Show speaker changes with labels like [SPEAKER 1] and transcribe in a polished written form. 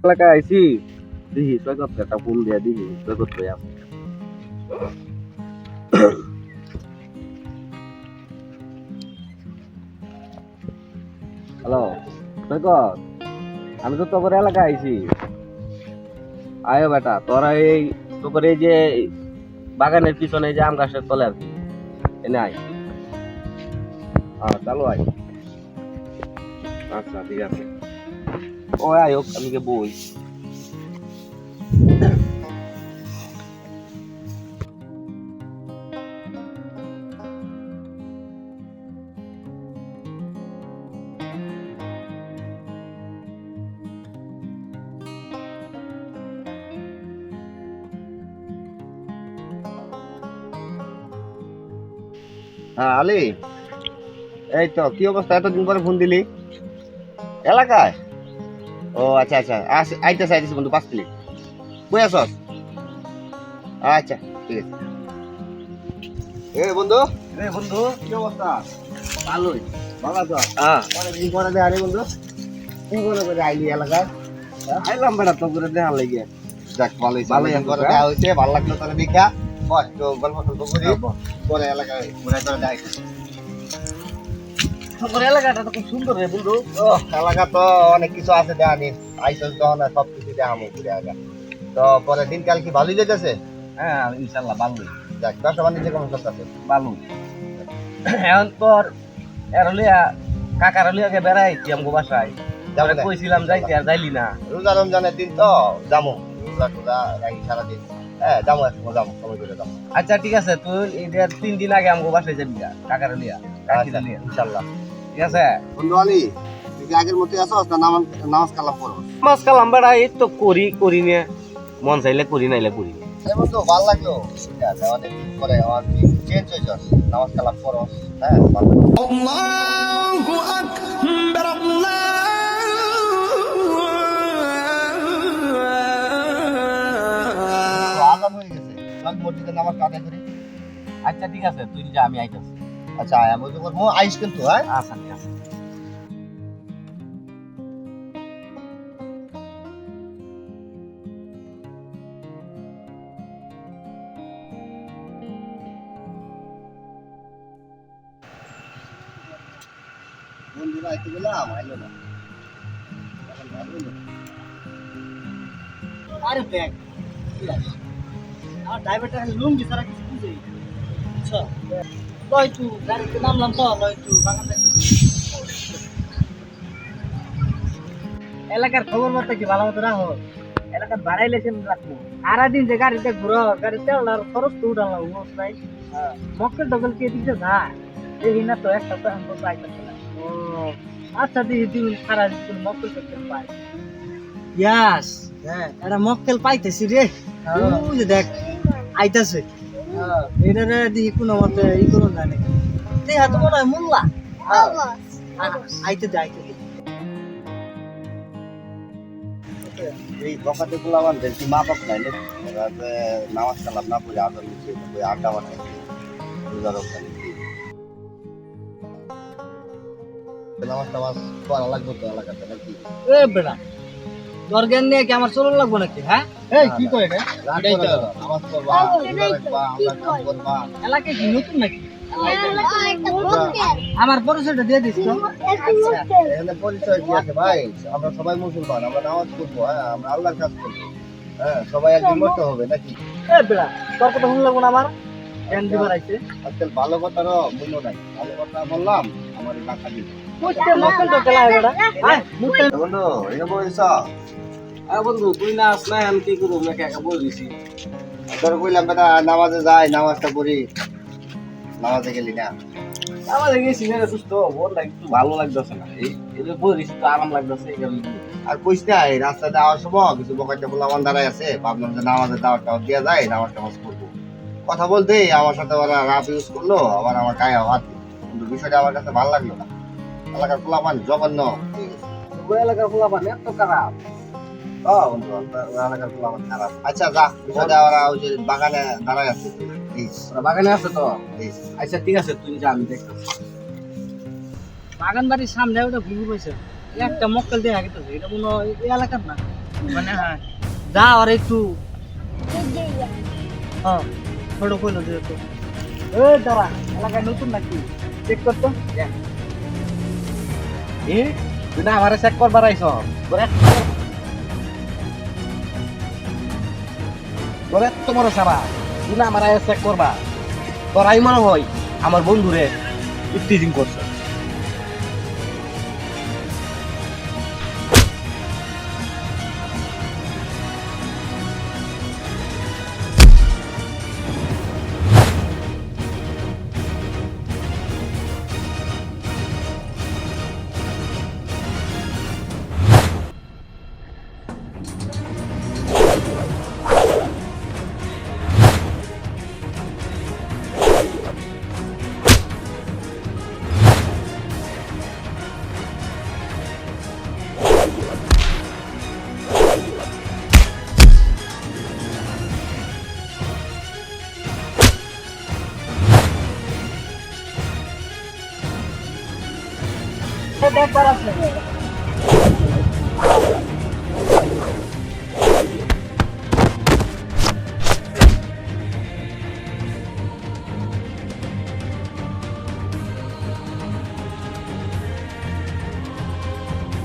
[SPEAKER 1] এলাকায় আইছি দেখি সৈকত একটা ফোন দিয়া দেখি সৈকত কই আছে। হ্যালো সৈকত, আমি তো তোর এলাকায় আইছি। আয়ো বেটা, তোরা এই তোর এই যে বাগানের পিছনে যে আম গাছের তলে আর কি, এনে আয়। হ্যাঁ চালু আয়। আচ্ছা ঠিক আছে, ও আয় হোক, আমি বই। হ্যাঁ আলী, এই তো কি অবস্থা, এতদিন পরে ফোন দিলি এলাকায়? ও আচ্ছা আচ্ছা, আইতেছে আইতেছে বন্ধু, 5 মিনিট। কই আছস? আচ্ছা ঠিক আছে। এ বন্ধু, কি অবস্থা? ভালোই। ভালো আছো? হ্যাঁ। অনেকদিন পরে দেখা রে বন্ধু, কি করে আইলি এলাকায়? আইলাম বেটা তো করে দেখা লাগে। যাক ভালোই করে দেখা হইছে, ভালো লাগলো তোরে দেখা। বস তো গল্প করি, পরে এলাকায় ঘুরে তোরে দেখা। তোর এলাকাটা তো খুব সুন্দর রে বন্ধু। ও এলাকা তো অনেক কিছু আছে দেখানি, আইসল তো না, সব কিছু দেখামো ঘুরে আগা। তো পরে দিনকাল কি ভালোই যেতেছে? হ্যাঁ ইনশাল্লাহ ভালোই। যাক, ব্যবসা বাণিজ্য কেমন চলতেছে? ভালো। এখন তোর এরলিয়া কাকার লিয়াকে বেড়াইছি আমগো বাসায়, তারপরে কইছিলাম যাইতে আর যাইলি না। রোজা রমজানের দিন তো যামু, রোজা টোজা রাখি সারাদিন। হ্যাঁ যামু, একসময় যামু, সময় করে যামু। আচ্ছা ঠিক আছে, তুই এদের 3 দিন আগে আমগো বাসায় যাবি কাকার লিয়া, কাকির লিয়া ইনশাল্লাহ। ঠিক আছে বন্ধু আলী, তুই কি আগের মতোই আছস না নামাজ কালাম পড়ো? নামাজ কালাম বেড়া এই তো করি নিয়ে, মন চাইলে করি নাইলে করি। এই বন্ধু ভালো লাগলো, ঠিক আছে, অনেকদিন পরে আমার চেঞ্জ হয়ে যাস, নামাজ কালাম পড়ো। হ্যাঁ আল্লাহু আকবার, আজান হয়ে গেছে, চল মসজিদে নামাজ আদায় করি। আচ্ছা ঠিক আছে, তুই যা, আমি আইতাছি। আচ্ছা আমি তো করবো, আইস কিন্তু। হ্যাঁ আচ্ছা ঠিক আছে। বন্ধুরা আইতে গেলাম, আইলো না। আরে দেখ আমার ড্রাইভারটা লুঙ্গি ছাড়া কিছু বুঝেই না। আচ্ছা লয় তু গাড়িতে নামলাম তো, লয় তু বাগান এলাকার খবর মতো কি ভালো মতো রাখো, এলাকার ভাড়াই লেছেন রাখবো। সারাদিন যে গাড়িতে ঘুরো, গাড়ি তেল খরচ তো উঠালাম নাই। মক্কেল টকেল কে দিতে না, এই না তো একটা তো আমি পাইতেছি না। ও আচ্ছা দিদি, তুমি সারাদিন মক্কেল টকেল পাই? ইয়াস, হ্যাঁ এটা মক্কেল পাইতেছি রে। ওই যে দেখ আইতাছে, এটা রে দিই কোনো মতে ই করুন না নাকি, দেহা তো মনে হয় মোল্লা। আইতে দে আইতে দে। এই বকাতে গুলামান দেখি মা বাপ নাই নামাজ কালাম না পড়ে আদর নিচ্ছে, আড্ডা বানাই নামাজ টামাজ পড়া লাগবে তো এলাকাতে নাকি? এ বেড়া তোর জ্ঞান নিয়ে কি আমার চলন লাগবো নাকি? হ্যাঁ এই কি কয় রে, নামাজ পড়বা, রোজা রাখবা, আল্লাহর কাজ করবা। এলাকা কি নতুন নাকি? আমার পরিচয়টা দিয়ে দিস তো। এখানে পরিচয় কি আছে ভাই, আমরা সবাই মুসলমান, আমরা নামাজ পড়বো, হ্যাঁ আমরা আল্লাহর কাজ করবো। হ্যাঁ সবাই একদিন মরতে হবে নাকি? এ বেড়া তোর কথা শুনলাম না, আমার জ্ঞান দিবার আইছে। আজকাল ভালো কথারও মূল্য নাই, ভালো কথা বললাম আমার টাকা দিবে। বন্ধু এটা বলছ? বন্ধু তুই না আস না, আমি কি করবো, নাকি একা বলছি তোর বললাম বেটা নামাজে যাই, নামাজটা পড়ি। নামাজে গেলি না? নামাজে গেছি না, সুস্থ ওর একটু ভালো লাগতেছে না, এই বলিস তো আরাম লাগতেছে। আর কইস না, এই রাস্তা যাওয়ার সময় কিছু বকাইতে বলে আমার দাঁড়ায় আছে, ভাবলাম যে নামাজের দাওয়াত টাওয়াত দেওয়া যায়, নামাজ টামাজ করবো। কথা বলতে আমার সাথে ওরা রাফ ইউজ করলো, আবার আমার গায়ে হাত দিল, কিন্তু বিষয়টা আমার কাছে ভালো লাগলো না। এলাকার পোলাপান জঘন্য, এলাকার পোলাপান এত খারাপ। এলাকার পোলাপান খারাপ। আচ্ছা যা, বিষয়টা ওরা ওই যে বাগানে দাঁড়ায় আছে, বাগানে আছে তো। আচ্ছা ঠিক আছে, তুই যা, আমি দেখতেছি। বাগান বাড়ির সামনে ওটা ঘুরে পড়ছে, একটা মক্কেল দেয়া গেছে, এটা মনে হয় এই এলাকার না।
[SPEAKER 2] মানে হ্যাঁ যা আর একটু হ্যাঁ ছোট কইলো যেহেতু এ দাঁড়া এলাকায় নতুন নাকি চেক করতো এ তুই না আমারে চেক করবার আইছ তোরে তোরে তোমার সারা তুই না আমার চেক করবা তোরাই মনে হয় আমার বন্ধুরে ইফটিজিং করছে দেখবার আছে